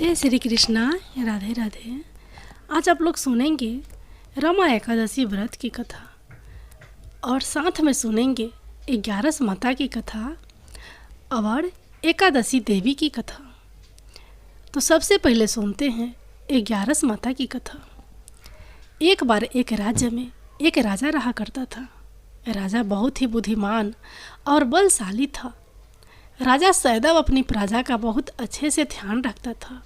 जय श्री कृष्णा। राधे राधे। आज आप लोग सुनेंगे रमा एकादशी व्रत की कथा और साथ में सुनेंगे 11 माता की कथा और एकादशी देवी की कथा। तो सबसे पहले सुनते हैं 11 माता की कथा। एक बार एक राज्य में एक राजा रहा करता था। राजा बहुत ही बुद्धिमान और बलशाली था। राजा सदैव अपनी प्रजा का बहुत अच्छे से ध्यान रखता था।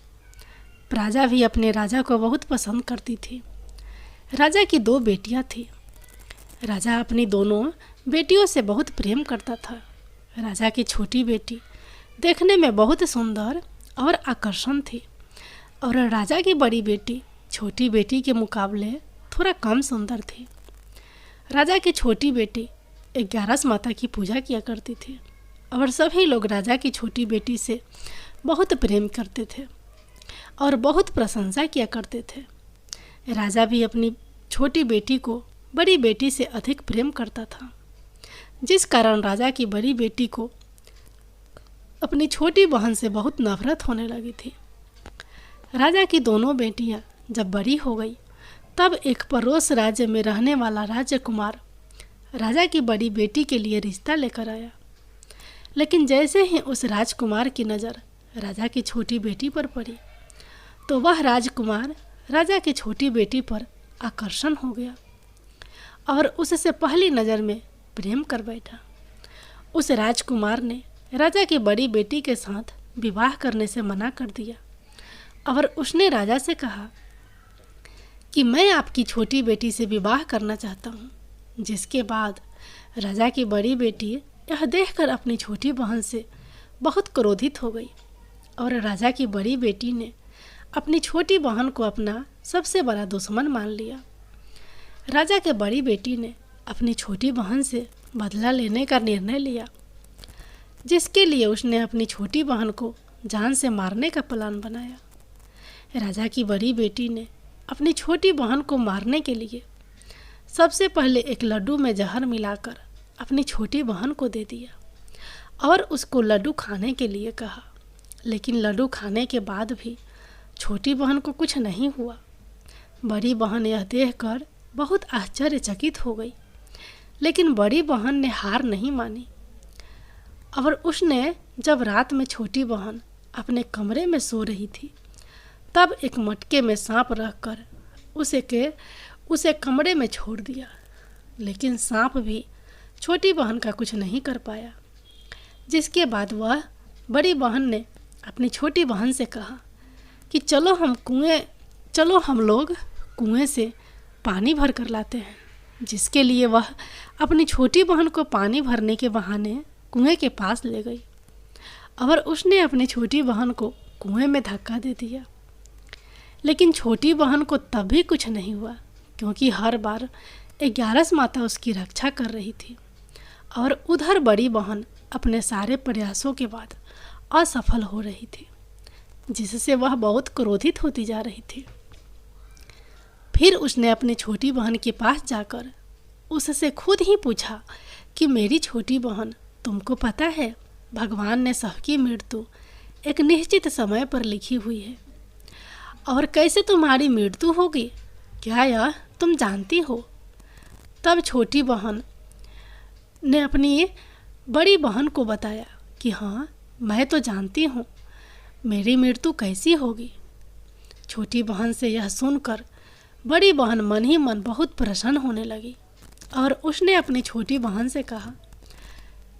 प्रजा भी अपने राजा को बहुत पसंद करती थी। राजा की 2 बेटियां थीं। राजा अपनी दोनों बेटियों से बहुत प्रेम करता था। राजा की छोटी बेटी देखने में बहुत सुंदर और आकर्षण थी और राजा की बड़ी बेटी छोटी बेटी के मुकाबले थोड़ा कम सुंदर थी। राजा की छोटी बेटी 11 माता की पूजा किया करती थी और सभी लोग राजा की छोटी बेटी से बहुत प्रेम करते थे और बहुत प्रशंसा किया करते थे। राजा भी अपनी छोटी बेटी को बड़ी बेटी से अधिक प्रेम करता था, जिस कारण राजा की बड़ी बेटी को अपनी छोटी बहन से बहुत नफरत होने लगी थी। राजा की दोनों बेटियां जब बड़ी हो गई तब एक पड़ोस राज्य में रहने वाला राजकुमार राजा की बड़ी बेटी के लिए रिश्ता लेकर आया। लेकिन जैसे ही उस राजकुमार की नज़र राजा की छोटी बेटी पर पड़ी तो वह राजकुमार राजा की छोटी बेटी पर आकर्षण हो गया और उससे पहली नज़र में प्रेम कर बैठा। उस राजकुमार ने राजा की बड़ी बेटी के साथ विवाह करने से मना कर दिया और उसने राजा से कहा कि मैं आपकी छोटी बेटी से विवाह करना चाहता हूँ। जिसके बाद राजा की बड़ी बेटी यह देखकर अपनी छोटी बहन से बहुत क्रोधित हो गई और राजा की बड़ी बेटी ने अपनी छोटी बहन को अपना सबसे बड़ा दुश्मन मान लिया। राजा के बड़ी बेटी ने अपनी छोटी बहन से बदला लेने का निर्णय लिया, जिसके लिए उसने अपनी छोटी बहन को जान से मारने का प्लान बनाया। राजा की बड़ी बेटी ने अपनी छोटी बहन को मारने के लिए सबसे पहले एक लड्डू में जहर मिलाकर अपनी छोटी बहन को दे दिया और उसको लड्डू खाने के लिए कहा। लेकिन लड्डू खाने के बाद भी छोटी बहन को कुछ नहीं हुआ। बड़ी बहन यह देखकर बहुत आश्चर्यचकित हो गई, लेकिन बड़ी बहन ने हार नहीं मानी और उसने जब रात में छोटी बहन अपने कमरे में सो रही थी तब एक मटके में सांप रखकर उसे कमरे में छोड़ दिया। लेकिन सांप भी छोटी बहन का कुछ नहीं कर पाया। जिसके बाद वह बड़ी बहन ने अपनी छोटी बहन से कहा कि चलो हम लोग कुएं से पानी भर कर लाते हैं। जिसके लिए वह अपनी छोटी बहन को पानी भरने के बहाने कुएं के पास ले गई और उसने अपनी छोटी बहन को कुएं में धक्का दे दिया। लेकिन छोटी बहन को तब भी कुछ नहीं हुआ, क्योंकि हर बार 11 माता उसकी रक्षा कर रही थी और उधर बड़ी बहन अपने सारे प्रयासों के बाद असफल हो रही थी, जिससे वह बहुत क्रोधित होती जा रही थी। फिर उसने अपनी छोटी बहन के पास जाकर उससे खुद ही पूछा कि मेरी छोटी बहन, तुमको पता है भगवान ने सबकी मृत्यु एक निश्चित समय पर लिखी हुई है और कैसे तुम्हारी मृत्यु होगी, क्या यह तुम जानती हो? तब छोटी बहन ने अपनी बड़ी बहन को बताया कि हाँ, मैं तो जानती हूँ मेरी मृत्यु कैसी होगी। छोटी बहन से यह सुनकर बड़ी बहन मन ही मन बहुत प्रसन्न होने लगी और उसने अपनी छोटी बहन से कहा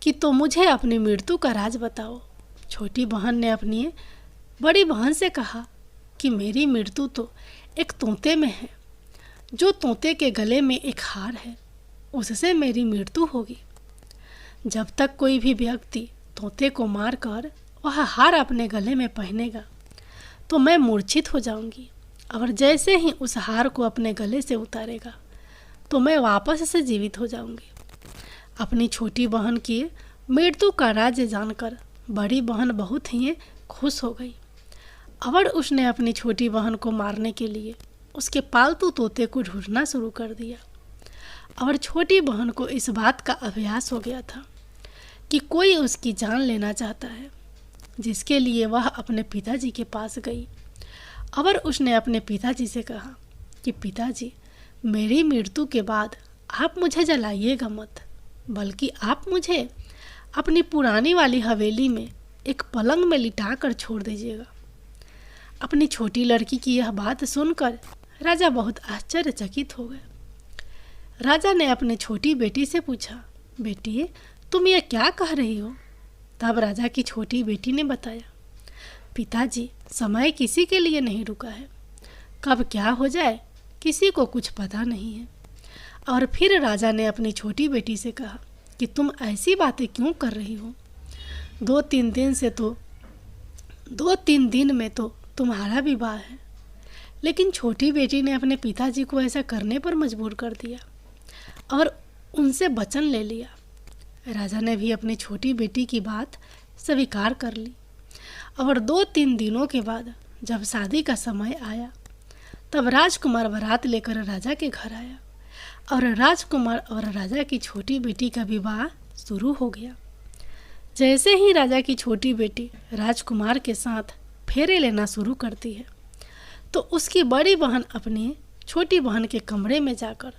कि तो मुझे अपनी मृत्यु का राज बताओ। छोटी बहन ने अपनी बड़ी बहन से कहा कि मेरी मृत्यु तो एक तोते में है। जो तोते के गले में एक हार है, उससे मेरी मृत्यु होगी। जब तक कोई भी व्यक्ति तोते को मारकर वह हार अपने गले में पहनेगा तो मैं मूर्छित हो जाऊंगी और जैसे ही उस हार को अपने गले से उतारेगा तो मैं वापस से जीवित हो जाऊंगी। अपनी छोटी बहन की मृत्यु का राज जानकर बड़ी बहन बहुत ही खुश हो गई और उसने अपनी छोटी बहन को मारने के लिए उसके पालतू तोते को ढूंढना शुरू कर दिया। और छोटी बहन को इस बात का अभ्यास हो गया था कि कोई उसकी जान लेना चाहता है, जिसके लिए वह अपने पिताजी के पास गई और उसने अपने पिताजी से कहा कि पिताजी, मेरी मृत्यु के बाद आप मुझे जलाइएगा मत, बल्कि आप मुझे अपनी पुरानी वाली हवेली में एक पलंग में लिटा कर छोड़ दीजिएगा। अपनी छोटी लड़की की यह बात सुनकर राजा बहुत आश्चर्यचकित हो गए। राजा ने अपनी छोटी बेटी से पूछा, बेटी, तुम ये क्या कह रही हो? तब राजा की छोटी बेटी ने बताया, पिताजी, समय किसी के लिए नहीं रुका है, कब क्या हो जाए किसी को कुछ पता नहीं है। और फिर राजा ने अपनी छोटी बेटी से कहा कि तुम ऐसी बातें क्यों कर रही हो? 2-3 दिन में तो तुम्हारा विवाह है। लेकिन छोटी बेटी ने अपने पिताजी को ऐसा करने पर मजबूर कर दिया और उनसे वचन ले लिया। राजा ने भी अपनी छोटी बेटी की बात स्वीकार कर ली और 2-3 दिनों के बाद जब शादी का समय आया तब राजकुमार बारात लेकर राजा के घर आया और राजकुमार और राजा की छोटी बेटी का विवाह शुरू हो गया। जैसे ही राजा की छोटी बेटी राजकुमार के साथ फेरे लेना शुरू करती है तो उसकी बड़ी बहन अपनी छोटी बहन के कमरे में जाकर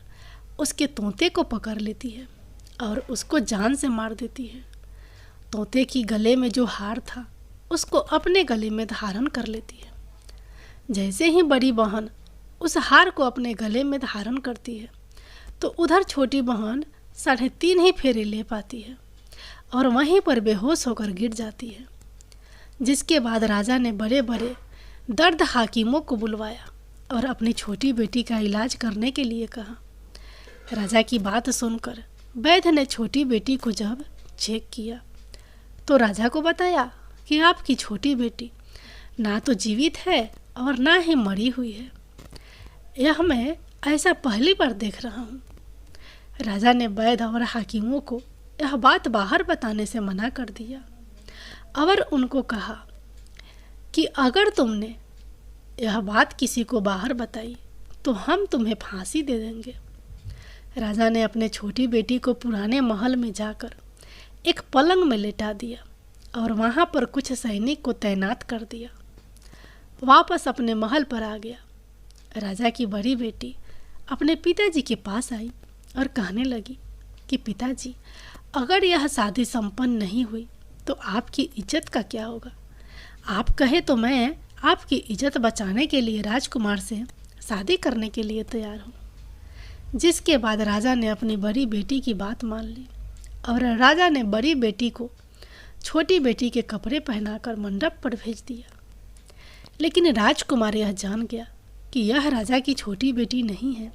उसके तोते को पकड़ लेती है और उसको जान से मार देती है। तोते की गले में जो हार था उसको अपने गले में धारण कर लेती है। जैसे ही बड़ी बहन उस हार को अपने गले में धारण करती है तो उधर छोटी बहन 3.5 ही फेरे ले पाती है और वहीं पर बेहोश होकर गिर जाती है। जिसके बाद राजा ने बड़े बड़े दर्द हाकिमों को बुलवाया और अपनी छोटी बेटी का इलाज करने के लिए कहा। राजा की बात सुनकर वैद्य ने छोटी बेटी को जब चेक किया तो राजा को बताया कि आपकी छोटी बेटी ना तो जीवित है और ना ही मरी हुई है। यह मैं ऐसा पहली बार देख रहा हूँ। राजा ने वैद्य और हाकिमों को यह बात बाहर बताने से मना कर दिया और उनको कहा कि अगर तुमने यह बात किसी को बाहर बताई तो हम तुम्हें फांसी दे देंगे। राजा ने अपने छोटी बेटी को पुराने महल में जाकर एक पलंग में लेटा दिया और वहाँ पर कुछ सैनिक को तैनात कर दिया। वापस अपने महल पर आ गया। राजा की बड़ी बेटी अपने पिताजी के पास आई और कहने लगी कि पिताजी, अगर यह शादी संपन्न नहीं हुई तो आपकी इज्जत का क्या होगा? आप कहे तो मैं आपकी इज्जत बचाने के लिए राजकुमार से शादी करने के लिए तैयार हूँ। जिसके बाद राजा ने अपनी बड़ी बेटी की बात मान ली और राजा ने बड़ी बेटी को छोटी बेटी के कपड़े पहनाकर मंडप पर भेज दिया। लेकिन राजकुमार यह जान गया कि यह राजा की छोटी बेटी नहीं है,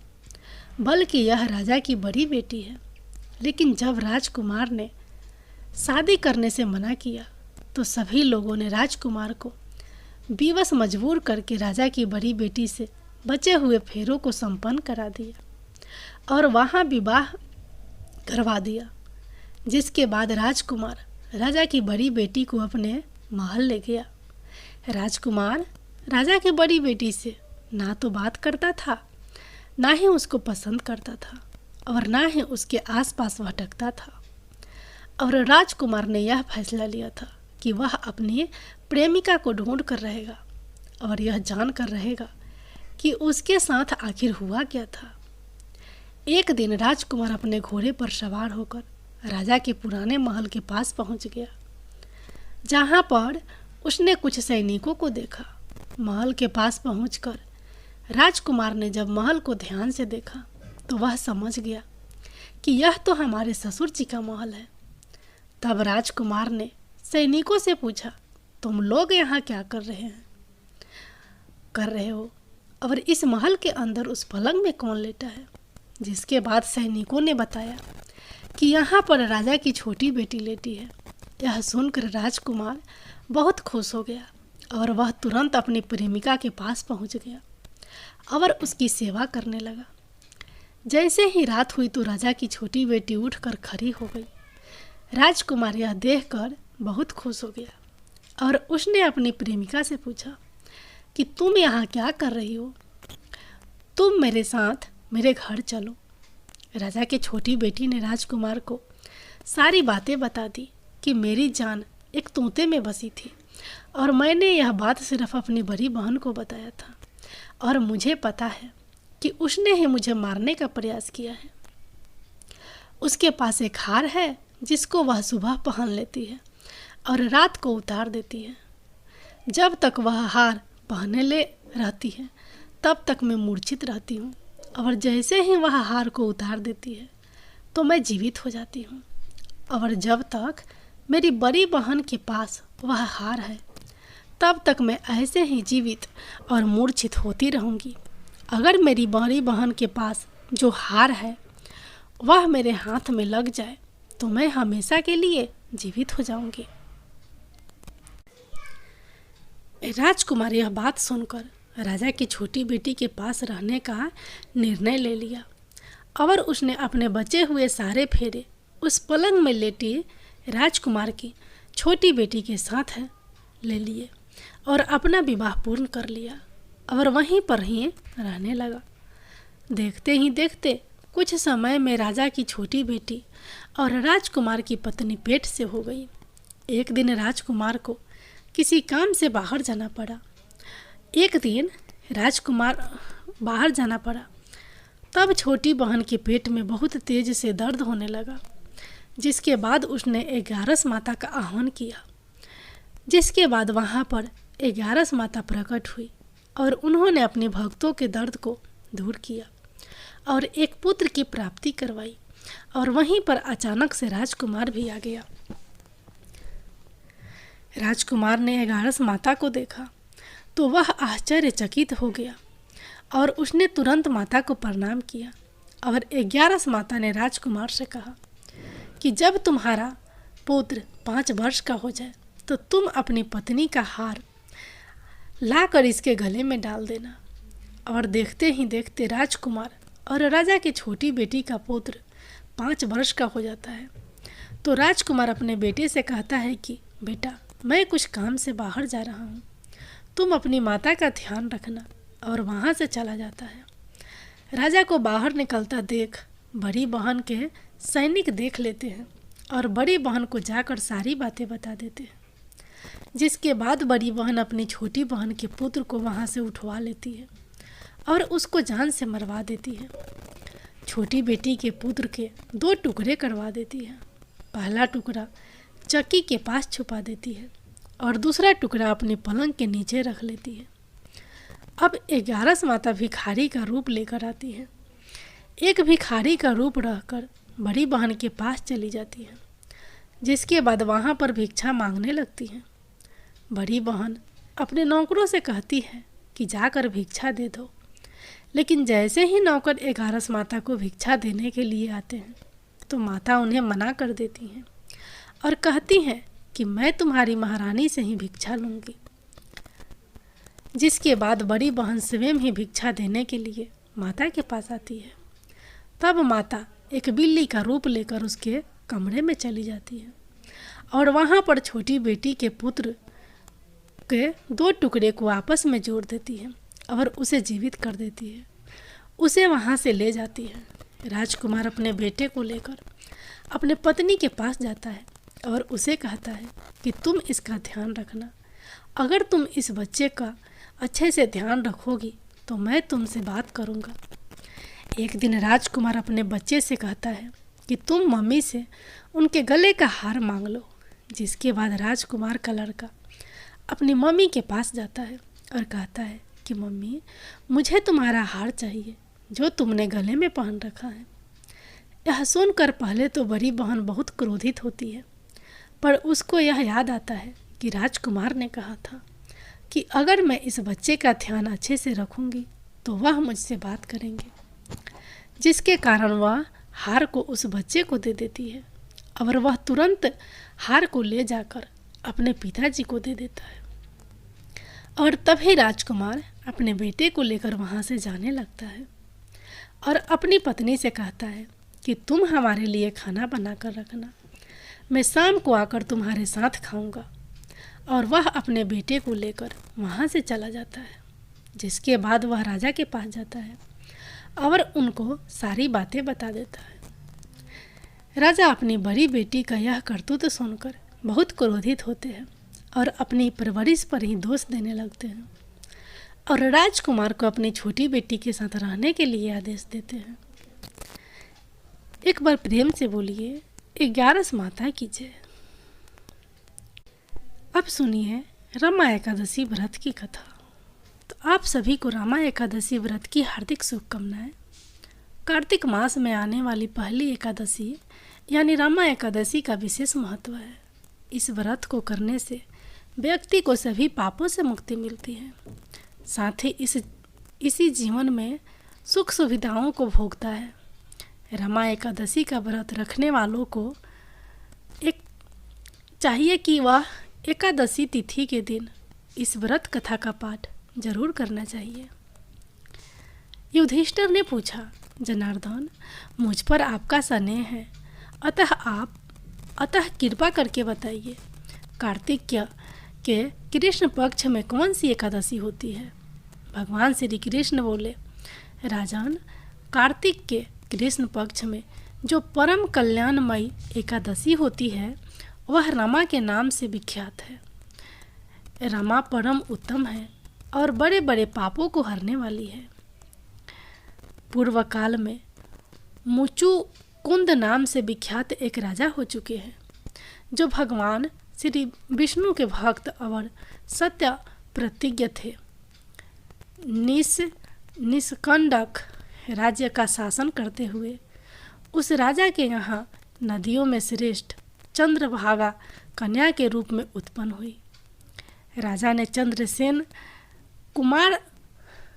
बल्कि यह राजा की बड़ी बेटी है। लेकिन जब राजकुमार ने शादी करने से मना किया तो सभी लोगों ने राजकुमार को विवश मजबूर करके राजा की बड़ी बेटी से बचे हुए फेरों को संपन्न करा दिया और वहाँ विवाह करवा दिया। जिसके बाद राजकुमार राजा की बड़ी बेटी को अपने महल ले गया। राजकुमार राजा की बड़ी बेटी से ना तो बात करता था, ना ही उसको पसंद करता था और ना ही उसके आसपास भटकता था। और राजकुमार ने यह फैसला लिया था कि वह अपनी प्रेमिका को ढूंढ कर रहेगा और यह जान कर रहेगा कि उसके साथ आखिर हुआ क्या था। एक दिन राजकुमार अपने घोड़े पर सवार होकर राजा के पुराने महल के पास पहुंच गया, जहां पर उसने कुछ सैनिकों को देखा। महल के पास पहुंचकर राजकुमार ने जब महल को ध्यान से देखा तो वह समझ गया कि यह तो हमारे ससुर जी का महल है। तब राजकुमार ने सैनिकों से पूछा, तुम लोग यहाँ क्या कर रहे हो और इस महल के अंदर उस पलंग में कौन लेटा है? जिसके बाद सैनिकों ने बताया कि यहाँ पर राजा की छोटी बेटी लेटी है। यह सुनकर राजकुमार बहुत खुश हो गया और वह तुरंत अपनी प्रेमिका के पास पहुँच गया और उसकी सेवा करने लगा। जैसे ही रात हुई तो राजा की छोटी बेटी उठकर खड़ी हो गई। राजकुमार यह देखकर बहुत खुश हो गया और उसने अपनी प्रेमिका से पूछा कि तुम यहाँ क्या कर रही हो? तुम मेरे साथ मेरे घर चलो। राजा की छोटी बेटी ने राजकुमार को सारी बातें बता दी कि मेरी जान एक तोते में बसी थी और मैंने यह बात सिर्फ अपनी बड़ी बहन को बताया था और मुझे पता है कि उसने ही मुझे मारने का प्रयास किया है। उसके पास एक हार है जिसको वह सुबह पहन लेती है और रात को उतार देती है। जब तक वह हार पहने ले रहती है तब तक मैं मूर्छित रहती हूँ, और जैसे ही वह हार को उतार देती है तो मैं जीवित हो जाती हूँ। और जब तक मेरी बड़ी बहन के पास वह हार है तब तक मैं ऐसे ही जीवित और मूर्छित होती रहूँगी। अगर मेरी बड़ी बहन के पास जो हार है वह मेरे हाथ में लग जाए तो मैं हमेशा के लिए जीवित हो जाऊंगी। राजकुमार यह बात सुनकर राजा की छोटी बेटी के पास रहने का निर्णय ले लिया और उसने अपने बचे हुए सारे फेरे उस पलंग में लेटी राजकुमार की छोटी बेटी के साथ ले लिए और अपना विवाह पूर्ण कर लिया और वहीं पर ही रहने लगा। देखते ही देखते कुछ समय में राजा की छोटी बेटी और राजकुमार की पत्नी पेट से हो गई। एक दिन राजकुमार को किसी काम से बाहर जाना पड़ा। तब छोटी बहन के पेट में बहुत तेज से दर्द होने लगा, जिसके बाद उसने 11 माता का आह्वान किया। जिसके बाद वहाँ पर 11 माता प्रकट हुई और उन्होंने अपने भक्तों के दर्द को दूर किया और एक पुत्र की प्राप्ति करवाई। और वहीं पर अचानक से राजकुमार भी आ गया। राजकुमार ने 11 माता को देखा तो वह आश्चर्यचकित हो गया और उसने तुरंत माता को प्रणाम किया। और 11 माता ने राजकुमार से कहा कि जब तुम्हारा पुत्र 5 वर्ष का हो जाए तो तुम अपनी पत्नी का हार लाकर इसके गले में डाल देना। और देखते ही देखते राजकुमार और राजा की छोटी बेटी का पुत्र 5 वर्ष का हो जाता है। तो राजकुमार अपने बेटे से कहता है कि बेटा, मैं कुछ काम से बाहर जा रहा हूँ, तुम अपनी माता का ध्यान रखना। और वहाँ से चला जाता है। राजा को बाहर निकलता देख बड़ी बहन के सैनिक देख लेते हैं और बड़ी बहन को जाकर सारी बातें बता देते हैं। जिसके बाद बड़ी बहन अपनी छोटी बहन के पुत्र को वहाँ से उठवा लेती है और उसको जान से मरवा देती है। छोटी बेटी के पुत्र के 2 टुकड़े करवा देती है। पहला टुकड़ा चक्की के पास छुपा देती है और दूसरा टुकड़ा अपने पलंग के नीचे रख लेती है। अब 11 माता भिखारी का रूप लेकर आती है। एक भिखारी का रूप रहकर बड़ी बहन के पास चली जाती है, जिसके बाद वहाँ पर भिक्षा मांगने लगती है। बड़ी बहन अपने नौकरों से कहती है कि जाकर भिक्षा दे दो, लेकिन जैसे ही नौकर 11 माता को भिक्षा देने के लिए आते हैं तो माता उन्हें मना कर देती हैं और कहती हैं कि मैं तुम्हारी महारानी से ही भिक्षा लूँगी। जिसके बाद बड़ी बहन स्वयं ही भिक्षा देने के लिए माता के पास आती है। तब माता एक बिल्ली का रूप लेकर उसके कमरे में चली जाती है और वहाँ पर छोटी बेटी के पुत्र के 2 टुकड़े को आपस में जोड़ देती है और उसे जीवित कर देती है। उसे वहाँ से ले जाती है। राजकुमार अपने बेटे को लेकर अपने पत्नी के पास जाता है और उसे कहता है कि तुम इसका ध्यान रखना। अगर तुम इस बच्चे का अच्छे से ध्यान रखोगी तो मैं तुमसे बात करूँगा। एक दिन राजकुमार अपने बच्चे से कहता है कि तुम मम्मी से उनके गले का हार मांग लो। जिसके बाद राजकुमार का लड़का अपनी मम्मी के पास जाता है और कहता है कि मम्मी, मुझे तुम्हारा हार चाहिए जो तुमने गले में पहन रखा है। यह सुनकर पहले तो बड़ी बहन बहुत क्रोधित होती है, पर उसको यह याद आता है कि राजकुमार ने कहा था कि अगर मैं इस बच्चे का ध्यान अच्छे से रखूंगी तो वह मुझसे बात करेंगे। जिसके कारण वह हार को उस बच्चे को दे देती है और वह तुरंत हार को ले जाकर अपने पिताजी को दे देता है। और तभी राजकुमार अपने बेटे को लेकर वहाँ से जाने लगता है और अपनी पत्नी से कहता है कि तुम हमारे लिए खाना बना कर रखना, मैं शाम को आकर तुम्हारे साथ खाऊंगा। और वह अपने बेटे को लेकर वहाँ से चला जाता है। जिसके बाद वह राजा के पास जाता है और उनको सारी बातें बता देता है। राजा अपनी बड़ी बेटी का यह करतूत सुनकर बहुत क्रोधित होते हैं और अपनी परवरिश पर ही दोष देने लगते हैं और राजकुमार को अपनी छोटी बेटी के साथ रहने के लिए आदेश देते हैं। एक बार प्रेम से बोलिए 11 माता की जय। अब सुनिए रमा एकादशी व्रत की कथा। तो आप सभी को रमा एकादशी व्रत की हार्दिक शुभकामनाएं। कार्तिक मास में आने वाली पहली एकादशी यानी रमा एकादशी का विशेष महत्व है। इस व्रत को करने से व्यक्ति को सभी पापों से मुक्ति मिलती है, साथ ही इसी जीवन में सुख सुविधाओं को भोगता है। रमा एकादशी का व्रत रखने वालों को चाहिए कि वह एकादशी तिथि के दिन इस व्रत कथा का पाठ जरूर करना चाहिए। युधिष्ठिर ने पूछा, जनार्दन, मुझ पर आपका स्नेह है, अतः कृपा करके बताइए, कार्तिक के कृष्ण पक्ष में कौन सी एकादशी होती है? भगवान श्री कृष्ण बोले, राजन, कार्तिक के कृष्ण पक्ष में जो परम कल्याणमयी एकादशी होती है वह रमा के नाम से विख्यात है। रमा परम उत्तम है और बड़े बड़े पापों को हरने वाली है। पूर्व काल में मुचुकुंद नाम से विख्यात एक राजा हो चुके हैं जो भगवान श्री विष्णु के भक्त और सत्य प्रतिज्ञ थे। निष्कंटक राज्य का शासन करते हुए उस राजा के यहाँ नदियों में श्रेष्ठ चंद्रभागा कन्या के रूप में उत्पन्न हुई। राजा ने चंद्रसेन कुमार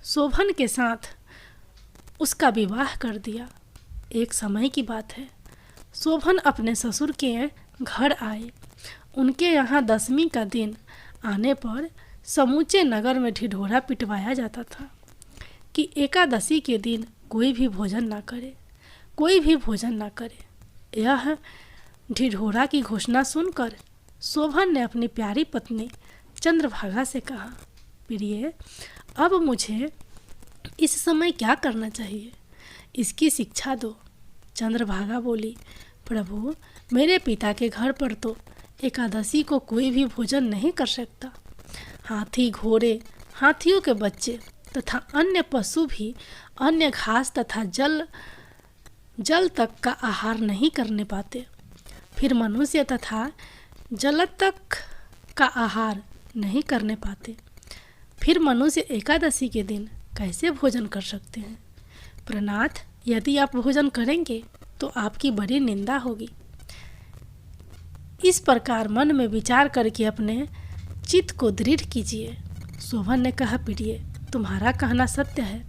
शोभन के साथ उसका विवाह कर दिया। एक समय की बात है, शोभन अपने ससुर के घर आए। उनके यहाँ 10वीं का दिन आने पर समूचे नगर में ढिढोरा पिटवाया जाता था कि एकादशी के दिन कोई भी भोजन ना करे। यह ढिढोरा की घोषणा सुनकर शोभन ने अपनी प्यारी पत्नी चंद्रभागा से कहा, प्रिय, अब मुझे इस समय क्या करना चाहिए, इसकी शिक्षा दो। चंद्रभागा बोली, प्रभु, मेरे पिता के घर पर तो एकादशी को कोई भी भोजन नहीं कर सकता। हाथी, घोड़े, हाथियों के बच्चे तथा अन्य पशु भी अन्य घास तथा जल तक का आहार नहीं करने पाते। फिर मनुष्य तथा जल तक का आहार नहीं करने पाते। फिर मनुष्य एकादशी के दिन कैसे भोजन कर सकते हैं? प्रनाथ, यदि आप भोजन करेंगे तो आपकी बड़ी निंदा होगी। इस प्रकार मन में विचार करके अपने चित्त को दृढ़ कीजिए। शोभन ने कहा, प्रिय, तुम्हारा कहना सत्य है,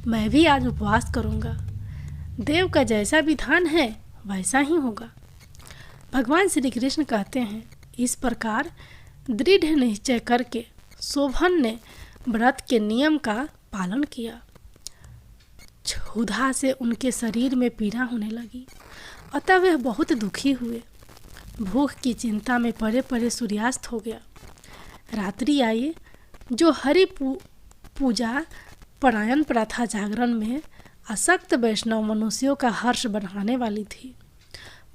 मैं भी आज उपवास करूंगा। देव का जैसा विधान है वैसा ही होगा। भगवान श्री कृष्ण कहते हैं, इस प्रकार दृढ़ निश्चय करके शोभन ने व्रत के नियम का पालन किया। क्षुधा से उनके शरीर में पीड़ा होने लगी, अतः वह बहुत दुखी हुए। भूख की चिंता में पड़े पड़े सूर्यास्त हो गया। रात्रि आई जो हरि पूजा परायण प्रथा जागरण में आसक्त वैष्णव मनुष्यों का हर्ष बढ़ाने वाली थी,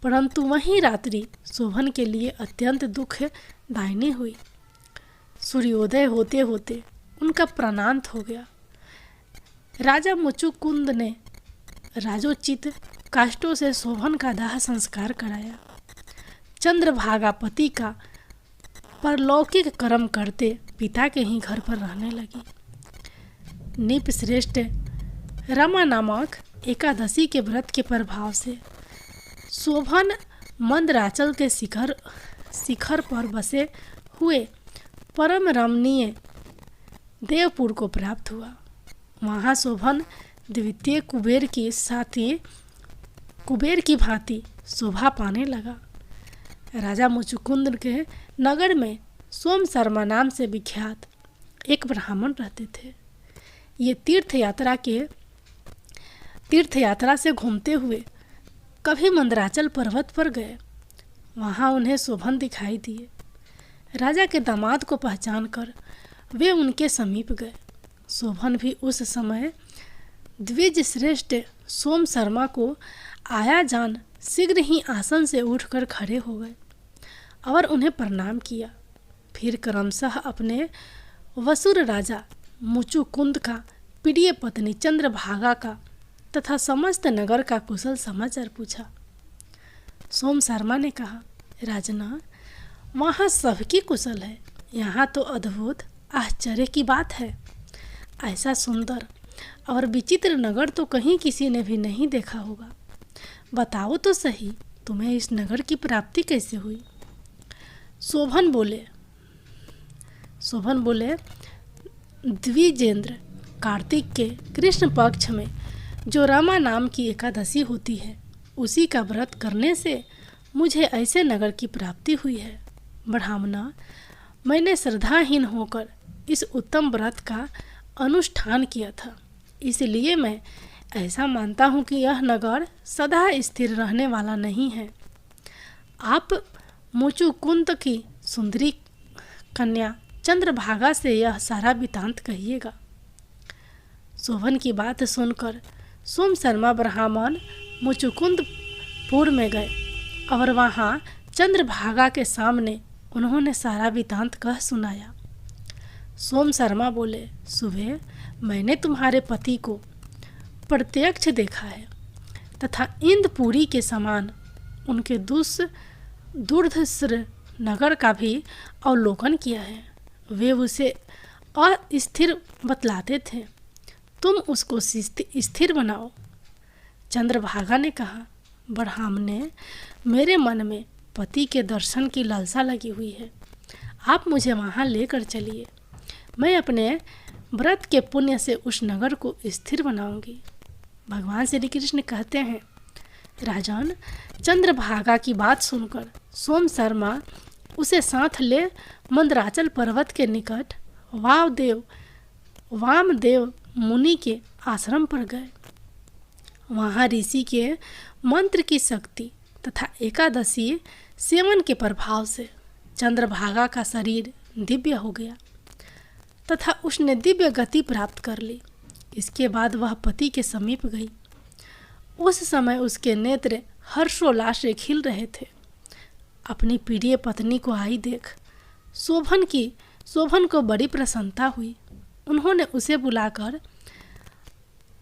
परंतु वहीं रात्रि शोभन के लिए अत्यंत दुखदायिनी हुई। सूर्योदय होते होते उनका प्राणांत हो गया। राजा मुचुकुंद ने राजोचित काष्ठों से शोभन का दाह संस्कार कराया। चंद्रभागा पति का परलौकिक कर्म करते पिता के ही घर पर रहने लगी। निप श्रेष्ठ रमा नामक एकादशी के व्रत के प्रभाव से शोभन मंदराचल के शिखर पर बसे हुए परम रमणीय देवपुर को प्राप्त हुआ। वहाँ शोभन द्वितीय कुबेर की भांति शोभा पाने लगा। राजा मुचुकुंद के नगर में सोम शर्मा नाम से विख्यात एक ब्राह्मण रहते थे। ये तीर्थ यात्रा से घूमते हुए कभी मंदराचल पर्वत पर गए। वहाँ उन्हें शोभन दिखाई दिए। राजा के दामाद को पहचान कर वे उनके समीप गए। शोभन भी उस समय द्विज श्रेष्ठ सोम शर्मा को आया जान शीघ्र ही आसन से उठकर खड़े हो गए और उन्हें प्रणाम किया। फिर क्रमशः अपने वसुर राजा मुचुकुंद का, प्रिय पत्नी चंद्रभागा का तथा समस्त नगर का कुशल समाचार पूछा। सोम शर्मा ने कहा, राजना, वहाँ सबकी कुशल है, यहाँ तो अद्भुत आश्चर्य की बात है। ऐसा सुंदर और विचित्र नगर तो कहीं किसी ने भी नहीं देखा होगा। बताओ तो सही, तुम्हें इस नगर की प्राप्ति कैसे हुई? शोभन बोले, द्विजेंद्र, कार्तिक के कृष्ण पक्ष में जो रमा नाम की एकादशी होती है, उसी का व्रत करने से मुझे ऐसे नगर की प्राप्ति हुई है। ब्राह्मणा, मैंने श्रद्धाहीन होकर इस उत्तम व्रत का अनुष्ठान किया था, इसलिए मैं ऐसा मानता हूँ कि यह नगर सदा स्थिर रहने वाला नहीं है। आप मुचुकुंद की सुंदरी कन्या चंद्रभागा से यह सारा वृत्तांत कहिएगा। शोभन की बात सुनकर सोम शर्मा ब्राह्मण मुचुकुंदपुर में गए और वहाँ चंद्रभागा के सामने उन्होंने सारा वृत्तांत कह सुनाया। सोम शर्मा बोले, सुबह मैंने तुम्हारे पति को प्रत्यक्ष देखा है तथा इंद्रपुरी के समान उनके दूरदर्शन नगर का भी अवलोकन किया है। वे उसे अस्थिर बतलाते थे, तुम उसको स्थिर बनाओ। चंद्रभागा ने कहा, ब्राह्मणे, मेरे मन में पति के दर्शन की लालसा लगी हुई है, आप मुझे वहाँ लेकर चलिए। मैं अपने व्रत के पुण्य से उस नगर को स्थिर बनाऊंगी। भगवान श्री कृष्ण कहते हैं, राजन, चंद्रभागा की बात सुनकर सोम शर्मा उसे साथ ले मंदराचल पर्वत के निकट वामदेव मुनि के आश्रम पर गए। वहाँ ऋषि के मंत्र की शक्ति तथा एकादशी सेवन के प्रभाव से चंद्रभागा का शरीर दिव्य हो गया तथा उसने दिव्य गति प्राप्त कर ली। इसके बाद वह पति के समीप गई। उस समय उसके नेत्र हर्षोल्लास से खिल रहे थे। अपनी प्रिय पत्नी को आई देख शोभन को बड़ी प्रसन्नता हुई। उन्होंने उसे बुलाकर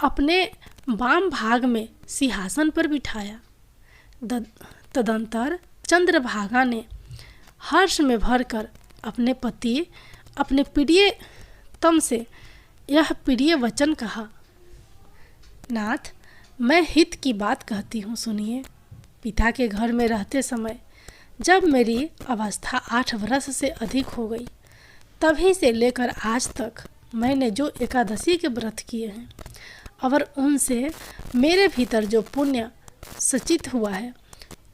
अपने वाम भाग में सिंहासन पर बिठाया। तदंतर चंद्रभागा ने हर्ष में भरकर अपने पति, अपने प्रियतम से यह प्रिय वचन कहा, नाथ, मैं हित की बात कहती हूँ, सुनिए। पिता के घर में रहते समय जब मेरी अवस्था 8 वर्ष से अधिक हो गई, तभी से लेकर आज तक मैंने जो एकादशी के व्रत किए हैं और उनसे मेरे भीतर जो पुण्य सचित हुआ है,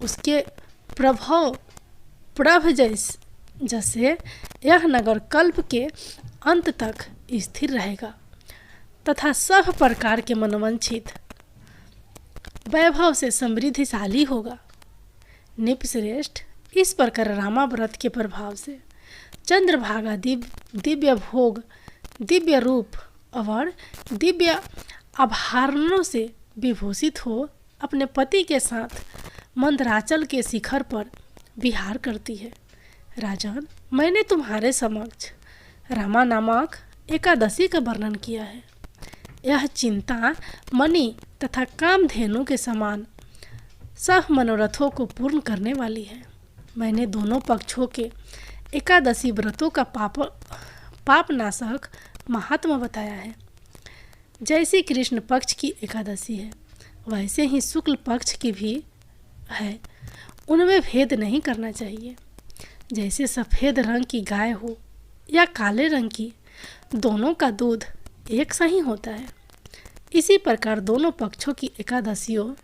उसके प्रभ जैसे यह नगर कल्प के अंत तक स्थिर रहेगा तथा सब प्रकार के मनोवांछित वैभव से समृद्धिशाली होगा। निपश्रेष्ठ, इस प्रकार रामा व्रत के प्रभाव से चंद्रभागा दिव्य भोग, दिव्य रूप और दिव्य आभरणों से विभूषित हो अपने पति के साथ मंदराचल के शिखर पर विहार करती है। राजन, मैंने तुम्हारे समक्ष रामा नामक एकादशी का वर्णन किया है। यह चिंता मणि तथा कामधेनु के समान सब मनोरथों को पूर्ण करने वाली है। मैंने दोनों पक्षों के एकादशी व्रतों का पापनाशक महात्मा बताया है। जैसी कृष्ण पक्ष की एकादशी है, वैसे ही शुक्ल पक्ष की भी है। उनमें भेद नहीं करना चाहिए। जैसे सफ़ेद रंग की गाय हो या काले रंग की, दोनों का दूध एक सा ही होता है। इसी प्रकार दोनों पक्षों की एकादशियों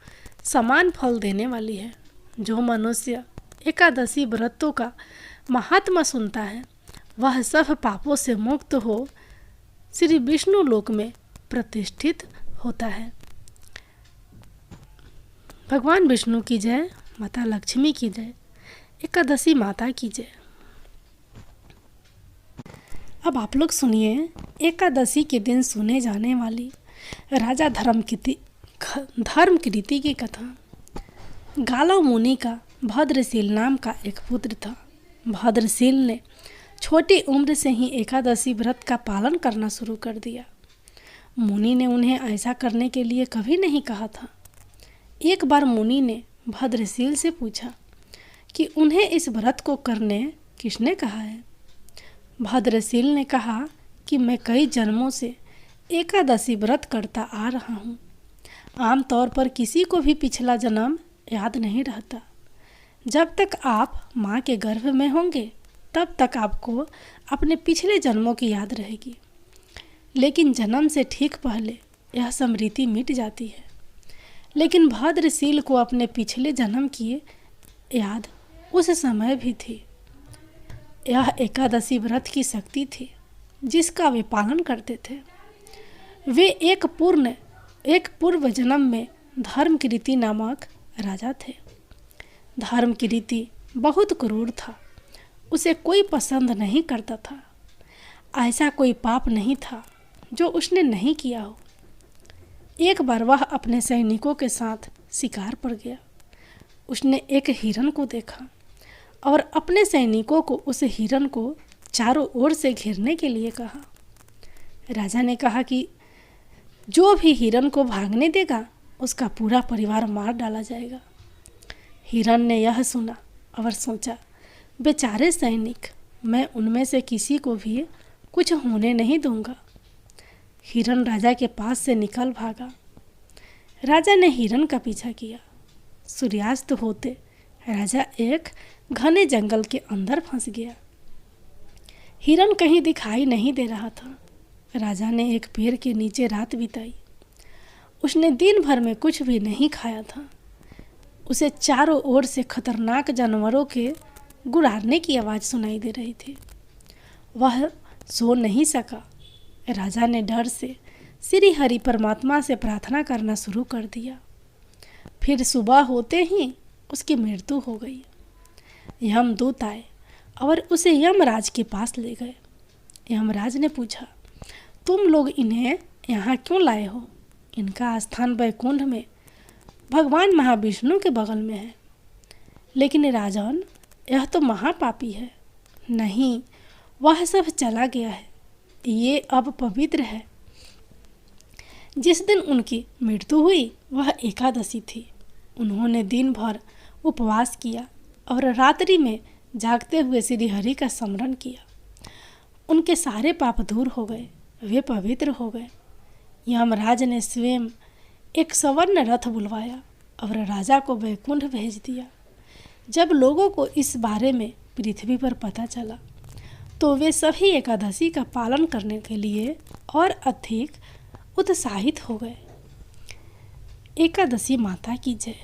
समान फल देने वाली है। जो मनुष्य एकादशी व्रतों का महात्मा सुनता है, वह सब पापों से मुक्त हो श्री विष्णु लोक में प्रतिष्ठित होता है। भगवान विष्णु की जय, माता लक्ष्मी की जय, एकादशी माता की जय। अब आप लोग सुनिए एकादशी के दिन सुने जाने वाली राजा धर्मकीर्ति की कथा। गालव मुनि का भद्रशील नाम का एक पुत्र था। भद्रशील ने छोटी उम्र से ही एकादशी व्रत का पालन करना शुरू कर दिया। मुनि ने उन्हें ऐसा करने के लिए कभी नहीं कहा था। एक बार मुनि ने भद्रशील से पूछा कि उन्हें इस व्रत को करने किसने कहा है। भद्रशील ने कहा कि मैं कई जन्मों से एकादशी व्रत करता आ रहा हूँ। आमतौर पर किसी को भी पिछला जन्म याद नहीं रहता। जब तक आप माँ के गर्भ में होंगे तब तक आपको अपने पिछले जन्मों की याद रहेगी, लेकिन जन्म से ठीक पहले यह स्मृति मिट जाती है। लेकिन भद्रशील को अपने पिछले जन्म की याद उस समय भी थी। यह एकादशी व्रत की शक्ति थी जिसका वे पालन करते थे। वे एक पूर्व जन्म में धर्मकीर्ति नामक राजा थे। धर्मकीर्ति बहुत क्रूर था, उसे कोई पसंद नहीं करता था। ऐसा कोई पाप नहीं था जो उसने नहीं किया हो। एक बार वह अपने सैनिकों के साथ शिकार पर गया। उसने एक हिरन को देखा और अपने सैनिकों को उस हिरन को चारों ओर से घेरने के लिए कहा। राजा ने कहा कि जो भी हिरन को भागने देगा उसका पूरा परिवार मार डाला जाएगा। हिरन ने यह सुना और सोचा, बेचारे सैनिक, मैं उनमें से किसी को भी कुछ होने नहीं दूंगा। हिरन राजा के पास से निकल भागा। राजा ने हिरन का पीछा किया। सूर्यास्त होते राजा एक घने जंगल के अंदर फंस गया। हिरन कहीं दिखाई नहीं दे रहा था। राजा ने एक पेड़ के नीचे रात बिताई। उसने दिन भर में कुछ भी नहीं खाया था। उसे चारों ओर से खतरनाक जानवरों के गुर्राने की आवाज़ सुनाई दे रही थी। वह सो नहीं सका। राजा ने डर से श्री हरि परमात्मा से प्रार्थना करना शुरू कर दिया। फिर सुबह होते ही उसकी मृत्यु हो गई। यमदूत आए और उसे यमराज के पास ले गए। यमराज ने पूछा, तुम लोग इन्हें यहाँ क्यों लाए हो? इनका स्थान वैकुंठ में भगवान महाविष्णु के बगल में है। लेकिन राजन, यह तो महापापी है। नहीं, वह सब चला गया है। ये अब पवित्र है। जिस दिन उनकी मृत्यु हुई वह एकादशी थी। उन्होंने दिन भर उपवास किया और रात्रि में जागते हुए श्री हरि का स्मरण किया। उनके सारे पाप दूर हो गए, वे पवित्र हो गए। यमराज ने स्वयं एक स्वर्ण रथ बुलवाया और राजा को वैकुंठ भेज दिया। जब लोगों को इस बारे में पृथ्वी पर पता चला तो वे सभी एकादशी का पालन करने के लिए और अधिक उत्साहित हो गए। एकादशी माता की जय।